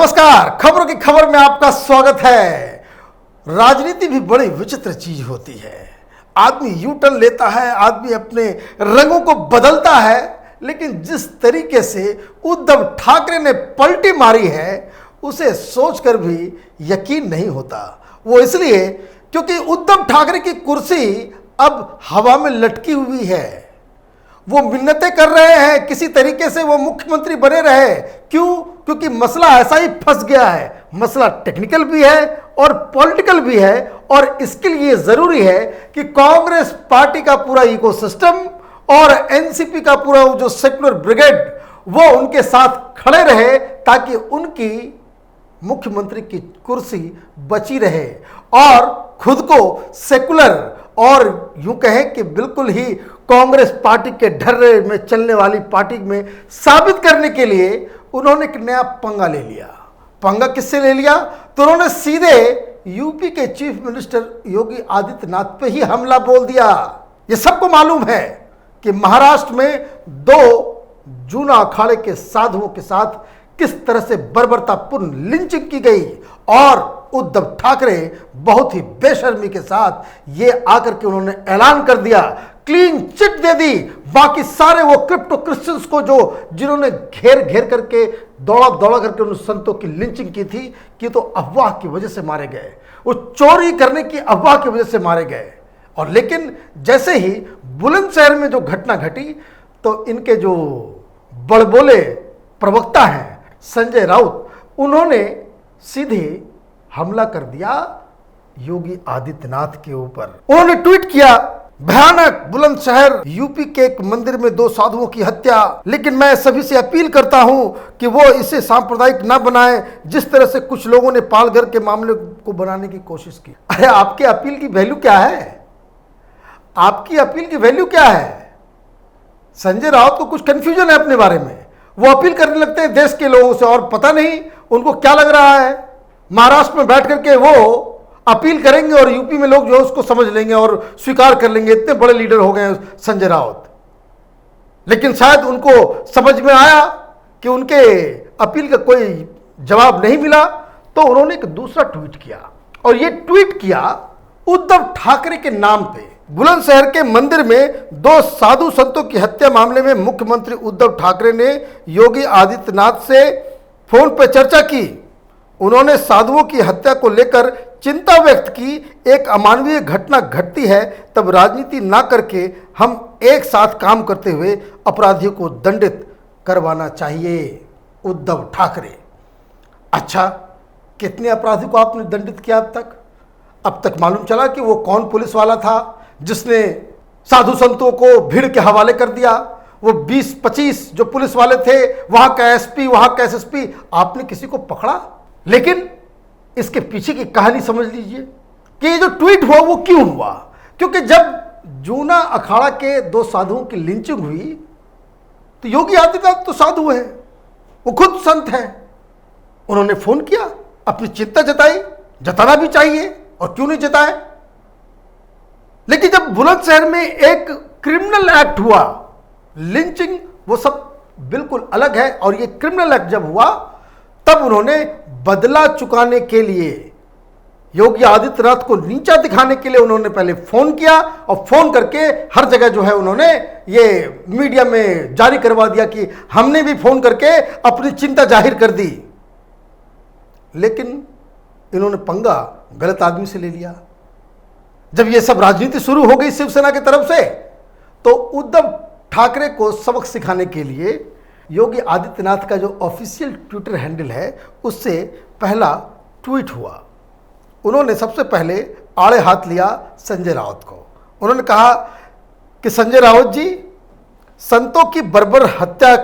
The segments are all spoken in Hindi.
नमस्कार, खबरों की खबर में आपका स्वागत है। राजनीति भी बड़ी विचित्र चीज होती है। आदमी यू टर्न लेता है, आदमी अपने रंगों को बदलता है, लेकिन जिस तरीके से उद्धव ठाकरे ने पलटी मारी है उसे सोचकर भी यकीन नहीं होता। वो इसलिए क्योंकि उद्धव ठाकरे की कुर्सी अब हवा में लटकी हुई है। वो मिन्नतें कर रहे हैं किसी तरीके से वो मुख्यमंत्री बने रहे। क्यों? क्योंकि मसला ऐसा ही फंस गया है। मसला टेक्निकल भी है और पॉलिटिकल भी है, और इसके लिए जरूरी है कि कांग्रेस पार्टी का पूरा इकोसिस्टम और एनसीपी का पूरा जो सेक्युलर ब्रिगेड वो उनके साथ खड़े रहे, ताकि उनकी मुख्यमंत्री की कुर्सी बची रहे और खुद को सेकुलर और यूं कहें कि बिल्कुल ही कांग्रेस पार्टी के ढर्रे में चलने वाली पार्टी में साबित करने के लिए उन्होंने एक नया पंगा ले लिया। पंगा किससे ले लिया? तो उन्होंने सीधे यूपी के चीफ मिनिस्टर योगी आदित्यनाथ पे ही हमला बोल दिया। ये सबको मालूम है कि महाराष्ट्र में दो जूना अखाड़े के साधुओं के साथ किस तरह से बर्बरतापूर्ण लिंचिंग की गई, और उद्धव ठाकरे बहुत ही बेशर्मी के साथ ये आकर के उन्होंने ऐलान कर दिया, क्लीन चिट दे दी। बाकी सारे वो क्रिप्टो क्रिश्चियंस को जिन्होंने घेर करके दौड़ा करके उन संतों की लिंचिंग की थी कि तो अफवाह की वजह से मारे गए, वो चोरी करने की अफवाह की वजह से मारे गए। और लेकिन जैसे ही बुलंदशहर में जो घटना घटी तो इनके जो बड़बोले प्रवक्ता हैं संजय राउत, उन्होंने सीधे हमला कर दिया योगी आदित्यनाथ के ऊपर। उन्होंने ट्वीट किया, भयानक बुलंदशहर यूपी के एक मंदिर में दो साधुओं की हत्या, लेकिन मैं सभी से अपील करता हूं कि वो इसे सांप्रदायिक न बनाएं, जिस तरह से कुछ लोगों ने पालघर के मामले को बनाने की कोशिश की। अरे आपके अपील की वैल्यू क्या है? आपकी अपील की वैल्यू क्या है? संजय राउत को कुछ कंफ्यूजन है अपने बारे में। वो अपील करने लगते हैं देश के लोगों से, और पता नहीं उनको क्या लग रहा है। महाराष्ट्र में बैठ करके वो अपील करेंगे और यूपी में लोग जो है उसको समझ लेंगे और स्वीकार कर लेंगे। इतने बड़े लीडर हो गए संजय राउत। लेकिन शायद उनको समझ में आया कि उनके अपील का कोई जवाब नहीं मिला, तो उन्होंने एक दूसरा ट्वीट किया, और ये ट्वीट किया उद्धव ठाकरे के नाम पे। बुलंदशहर के मंदिर में दो साधु संतों की हत्या मामले में मुख्यमंत्री उद्धव ठाकरे ने योगी आदित्यनाथ से फोन पर चर्चा की। उन्होंने साधुओं की हत्या को लेकर चिंता व्यक्त की। एक अमानवीय घटना घटती है तब राजनीति ना करके हम एक साथ काम करते हुए अपराधियों को दंडित करवाना चाहिए। उद्धव ठाकरे। अच्छा, कितने अपराधियों को आपने दंडित किया अब तक मालूम चला कि वो कौन पुलिस वाला था जिसने साधु संतों को भीड़ के हवाले कर दिया। वो 20-25 जो पुलिस वाले थे, वहां का एसपी, वहां का एसएसपी, आपने किसी को पकड़ा? लेकिन इसके पीछे की कहानी समझ लीजिए कि ये जो ट्वीट हुआ वो क्यों हुआ। क्योंकि जब जूना अखाड़ा के दो साधुओं की लिंचिंग हुई तो योगी आदित्यनाथ तो साधु है, वो खुद संत है। उन्होंने फोन किया, अपनी चिंता जताई, जताना भी चाहिए, और क्यों नहीं जताए। लेकिन जब बुलंदशहर में एक क्रिमिनल एक्ट हुआ, लिंचिंग वो सब बिल्कुल अलग है, और ये क्रिमिनल एक्ट जब हुआ तब उन्होंने बदला चुकाने के लिए, योगी आदित्यनाथ को नीचा दिखाने के लिए उन्होंने पहले फोन किया, और फोन करके हर जगह जो है उन्होंने ये मीडिया में जारी करवा दिया कि हमने भी फोन करके अपनी चिंता जाहिर कर दी। लेकिन इन्होंने पंगा गलत आदमी से ले लिया। जब ये सब राजनीति शुरू हो गई शिवसेना की तरफ से, तो उद्धव ठाकरे को सबक सिखाने के लिए योगी आदित्यनाथ का जो ऑफिशियल ट्विटर हैंडल है उससे पहला ट्वीट हुआ। उन्होंने सबसे पहले आड़े हाथ लिया संजय राउत को। उन्होंने कहा कि संजय राउत जी, संतों की बर्बर हत्या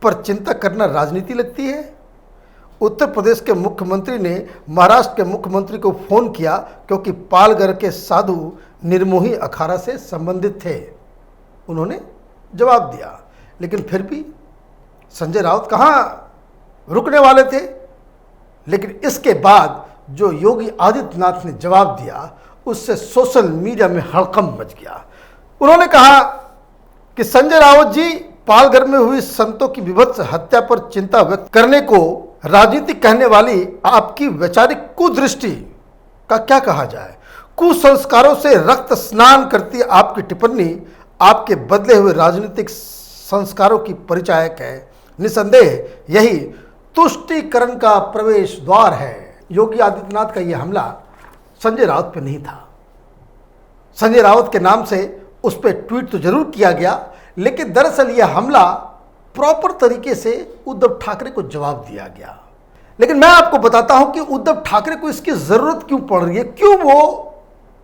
पर चिंता करना राजनीति लगती है। उत्तर प्रदेश के मुख्यमंत्री ने महाराष्ट्र के मुख्यमंत्री को फोन किया क्योंकि पालघर के साधु निर्मोही अखाड़ा से संबंधित थे, उन्होंने जवाब दिया। लेकिन फिर भी संजय राउत कहाँ रुकने वाले थे। लेकिन इसके बाद जो योगी आदित्यनाथ ने जवाब दिया उससे सोशल मीडिया में हड़कंप मच गया। उन्होंने कहा कि संजय राउत जी, पालघर में हुई संतों की विभत्स हत्या पर चिंता व्यक्त करने को राजनीति कहने वाली आपकी वैचारिक कुदृष्टि का क्या कहा जाए, कुसंस्कारों से रक्त स्नान करती आपकी टिप्पणी आपके बदले हुए राजनीतिक संस्कारों की परिचायक है। निसंदेह यही तुष्टीकरण का प्रवेश द्वार है। योगी आदित्यनाथ का यह हमला संजय राउत पे नहीं था। संजय राउत के नाम से उस पर ट्वीट तो जरूर किया गया, लेकिन दरअसल यह हमला प्रॉपर तरीके से उद्धव ठाकरे को जवाब दिया गया। लेकिन मैं आपको बताता हूं कि उद्धव ठाकरे को इसकी जरूरत क्यों पड़ रही है, क्यों वो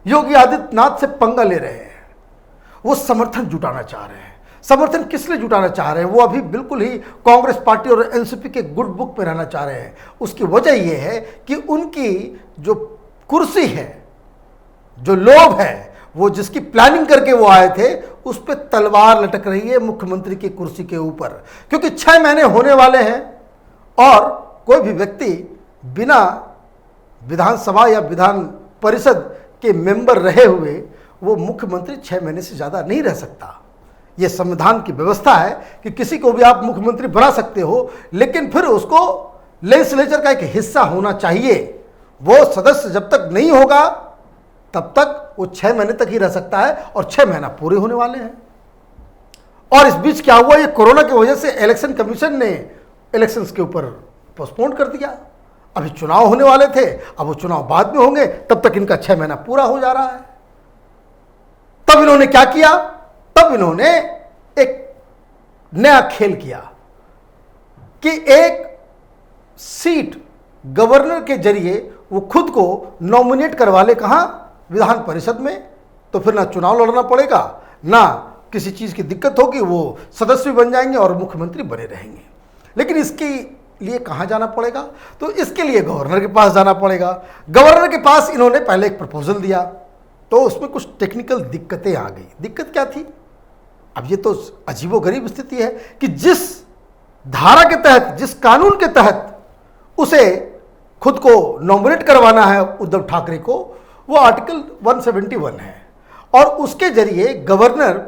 योगी आदित्यनाथ से पंगा ले रहे हैं। वो समर्थन जुटाना चाह रहे हैं। समर्थन किस लिए जुटाना चाह रहे हैं? वो अभी बिल्कुल ही कांग्रेस पार्टी और एनसीपी के गुड बुक में रहना चाह रहे हैं। उसकी वजह यह है कि उनकी जो कुर्सी है, जो लोभ है, वो जिसकी प्लानिंग करके वो आए थे, उस पर तलवार लटक रही है मुख्यमंत्री की कुर्सी के ऊपर। क्योंकि 6 महीने होने वाले हैं और कोई भी व्यक्ति बिना विधानसभा या विधान परिषद के मेंबर रहे हुए वो मुख्यमंत्री 6 महीने से ज़्यादा नहीं रह सकता। ये संविधान की व्यवस्था है कि किसी को भी आप मुख्यमंत्री बना सकते हो, लेकिन फिर उसको लेजिस्लेचर का एक हिस्सा होना चाहिए। वो सदस्य जब तक नहीं होगा तब तक वो 6 महीने तक ही रह सकता है, और 6 महीना पूरे होने वाले हैं। और इस बीच क्या हुआ, ये कोरोना की वजह से इलेक्शन कमीशन ने इलेक्शंस के ऊपर पोस्टपोन कर दिया। अभी चुनाव होने वाले थे, अब वो चुनाव बाद में होंगे, तब तक इनका 6 महीना पूरा हो जा रहा है। तब इन्होंने क्या किया? तब इन्होंने एक नया खेल किया कि एक सीट गवर्नर के जरिए वो खुद को नॉमिनेट करवा ले। कहां? विधान परिषद में। तो फिर ना चुनाव लड़ना पड़ेगा, ना किसी चीज की दिक्कत होगी, वो सदस्य भी बन जाएंगे और मुख्यमंत्री बने रहेंगे। लेकिन इसके लिए कहां जाना पड़ेगा? तो इसके लिए गवर्नर के पास जाना पड़ेगा। गवर्नर के पास इन्होंने पहले एक प्रपोजल दिया, तो उसमें कुछ टेक्निकल दिक्कतें आ गई। दिक्कत क्या थी? अब ये तो अजीबोगरीब स्थिति है कि जिस धारा के तहत, जिस कानून के तहत उसे खुद को नॉमिनेट करवाना है उद्धव ठाकरे को, वो आर्टिकल 171 है। और उसके जरिए गवर्नर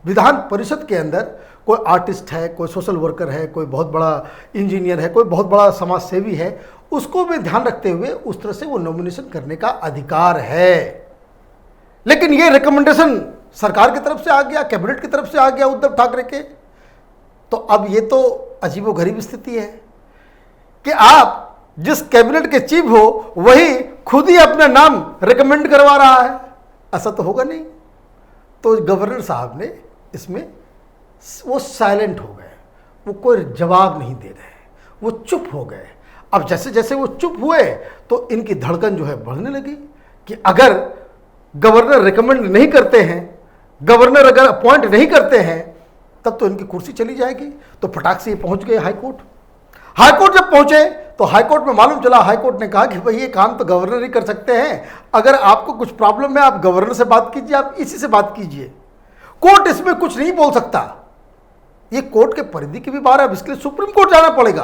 विधान परिषद के अंदर कोई आर्टिस्ट है, कोई सोशल वर्कर है, कोई बहुत बड़ा इंजीनियर है, कोई बहुत बड़ा समाज सेवी है, उसको भी ध्यान रखते हुए उस तरह से वो नॉमिनेशन करने का अधिकार है। लेकिन ये रिकमेंडेशन सरकार की तरफ से आ गया, कैबिनेट की तरफ से आ गया उद्धव ठाकरे के। तो अब ये तो अजीबोगरीब स्थिति है कि आप जिस कैबिनेट के चीफ हो वही खुद ही अपना नाम रिकमेंड करवा रहा है। ऐसा तो होगा नहीं। तो गवर्नर साहब ने इसमें वो साइलेंट हो गए, वो कोई जवाब नहीं दे रहे, वो चुप हो गए। अब जैसे जैसे वो चुप हुए तो इनकी धड़कन जो है बढ़ने लगी कि अगर गवर्नर रिकमेंड नहीं करते हैं, गवर्नर अगर अपॉइंट नहीं करते हैं, तब तो इनकी कुर्सी चली जाएगी। तो फटाक से ये पहुंच गए हाईकोर्ट। हाईकोर्ट जब पहुंचे तो हाईकोर्ट में मालूम चला, हाईकोर्ट ने कहा कि भाई ये काम तो गवर्नर ही कर सकते हैं। अगर आपको कुछ प्रॉब्लम है आप गवर्नर से बात कीजिए, आप इसी से बात कीजिए। कोर्ट इसमें कुछ नहीं बोल सकता। ये कोर्ट के परिधि की भी बात है। अब इसके लिए सुप्रीम कोर्ट जाना पड़ेगा।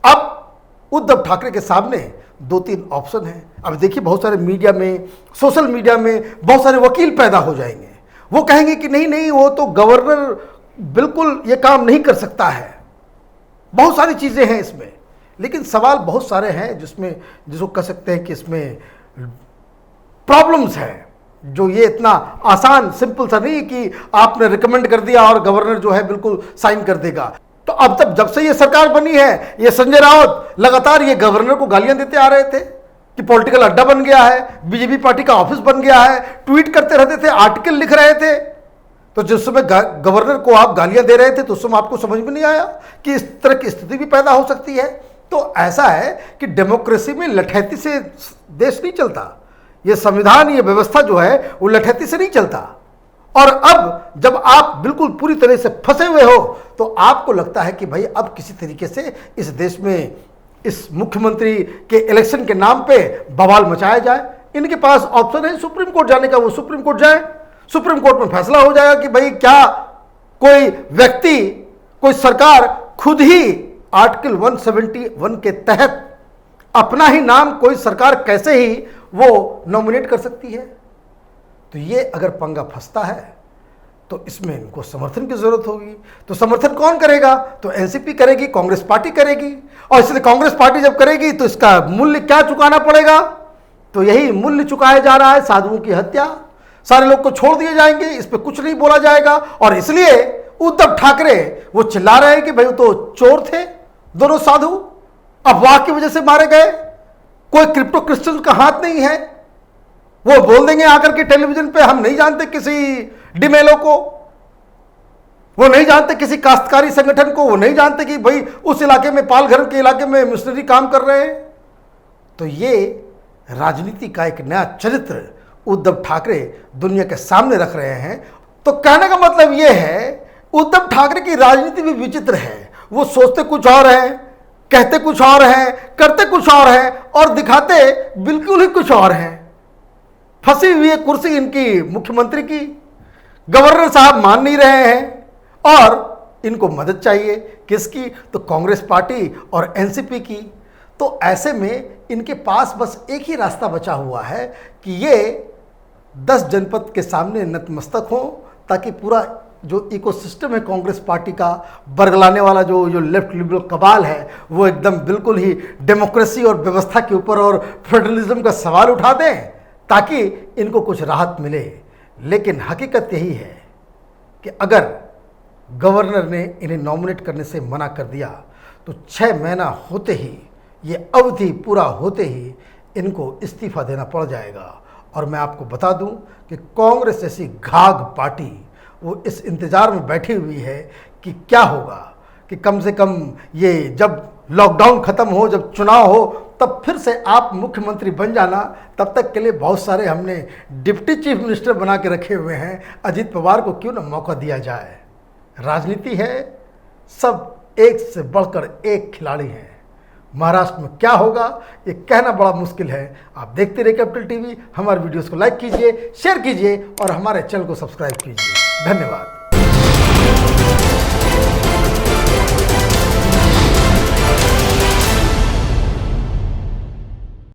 अब उद्धव ठाकरे के सामने 2-3 ऑप्शन है। अब देखिए, बहुत सारे मीडिया में, सोशल मीडिया में बहुत सारे वकील पैदा हो जाएंगे। वो कहेंगे कि नहीं नहीं, वो तो गवर्नर बिल्कुल ये काम नहीं कर सकता है। बहुत सारी चीजें हैं इसमें, लेकिन सवाल बहुत सारे हैं जिसको कह सकते हैं कि इसमें प्रॉब्लम्स हैं, जो ये इतना आसान सिंपल सा नहीं कि आपने रिकमेंड कर दिया और गवर्नर जो है बिल्कुल साइन कर देगा। तो अब तक जब से ये सरकार बनी है, ये संजय राउत लगातार ये गवर्नर को गालियां देते आ रहे थे कि पॉलिटिकल अड्डा बन गया है, बीजेपी पार्टी का ऑफिस बन गया है, ट्वीट करते रहते थे, आर्टिकल लिख रहे थे। तो जिस समय गवर्नर को आप गालियां दे रहे थे तो उस समय आपको समझ में नहीं आया कि इस तरह की स्थिति भी पैदा हो सकती है। तो ऐसा है कि डेमोक्रेसी में लठैती से देश नहीं चलता। ये संविधान, ये व्यवस्था जो है वो लठैती से नहीं चलता। और अब जब आप बिल्कुल पूरी तरह से फंसे हुए हो तो आपको लगता है कि भाई अब किसी तरीके से इस देश में इस मुख्यमंत्री के इलेक्शन के नाम पे बवाल मचाया जाए। इनके पास ऑप्शन है सुप्रीम कोर्ट जाने का, वो सुप्रीम कोर्ट जाए। सुप्रीम कोर्ट में फैसला हो जाएगा कि भाई क्या कोई व्यक्ति, कोई सरकार खुद ही आर्टिकल 171 के तहत अपना ही नाम कोई सरकार कैसे ही वो नॉमिनेट कर सकती है। तो ये अगर पंगा फंसता है तो इसमें इनको समर्थन की जरूरत होगी। तो समर्थन कौन करेगा? तो एनसीपी करेगी, कांग्रेस पार्टी करेगी। और इसलिए कांग्रेस पार्टी जब करेगी तो इसका मूल्य क्या चुकाना पड़ेगा? तो यही मूल्य चुकाया जा रहा है, साधुओं की हत्या। सारे लोग को छोड़ दिए जाएंगे, इस पर कुछ नहीं बोला जाएगा। और इसलिए उद्धव ठाकरे वो चिल्ला रहे हैं कि भाई वो तो चोर थे दोनों साधु, अफवाह की वजह से मारे गए, कोई क्रिप्टो क्रिस्टल का हाथ नहीं है। वो बोल देंगे आकर के टेलीविजन पे, हम नहीं जानते किसी डिमेलो को, वो नहीं जानते किसी काश्तकारी संगठन को, वो नहीं जानते कि भाई उस इलाके में, पालघर के इलाके में मिशनरी काम कर रहे हैं। तो ये राजनीति का एक नया चरित्र उद्धव ठाकरे दुनिया के सामने रख रहे हैं। तो कहने का मतलब ये है, उद्धव ठाकरे की राजनीति भी विचित्र है। वो सोचते कुछ और है, कहते कुछ और है, करते कुछ और है और दिखाते बिल्कुल ही कुछ और है। फंसी हुई है कुर्सी इनकी मुख्यमंत्री की, गवर्नर साहब मान नहीं रहे हैं और इनको मदद चाहिए किसकी? तो कांग्रेस पार्टी और एनसीपी की। तो ऐसे में इनके पास बस एक ही रास्ता बचा हुआ है कि ये 10 जनपद के सामने नतमस्तक हो, ताकि पूरा जो इकोसिस्टम है कांग्रेस पार्टी का, बरगलाने वाला जो लेफ्ट लिबरल कबाल है, वो एकदम बिल्कुल ही डेमोक्रेसी और व्यवस्था के ऊपर और फेडरलिज्म का सवाल उठा दें, ताकि इनको कुछ राहत मिले। लेकिन हकीकत यही है कि अगर गवर्नर ने इन्हें नॉमिनेट करने से मना कर दिया तो 6 महीना होते ही, ये अवधि पूरा होते ही इनको इस्तीफा देना पड़ जाएगा। और मैं आपको बता दूं कि कांग्रेस जैसी घाघ पार्टी वो इस इंतज़ार में बैठी हुई है कि क्या होगा, कि कम से कम ये जब लॉकडाउन ख़त्म हो, जब चुनाव हो, तब फिर से आप मुख्यमंत्री बन जाना। तब तक के लिए बहुत सारे हमने डिप्टी चीफ मिनिस्टर बना के रखे हुए हैं, अजीत पवार को क्यों ना मौका दिया जाए। राजनीति है, सब एक से बढ़कर एक खिलाड़ी हैं। महाराष्ट्र में क्या होगा ये कहना बड़ा मुश्किल है। आप देखते रहिए कैपिटल टीवी। हमारे वीडियोस को लाइक कीजिए, शेयर कीजिए और हमारे चैनल को सब्सक्राइब कीजिए। धन्यवाद।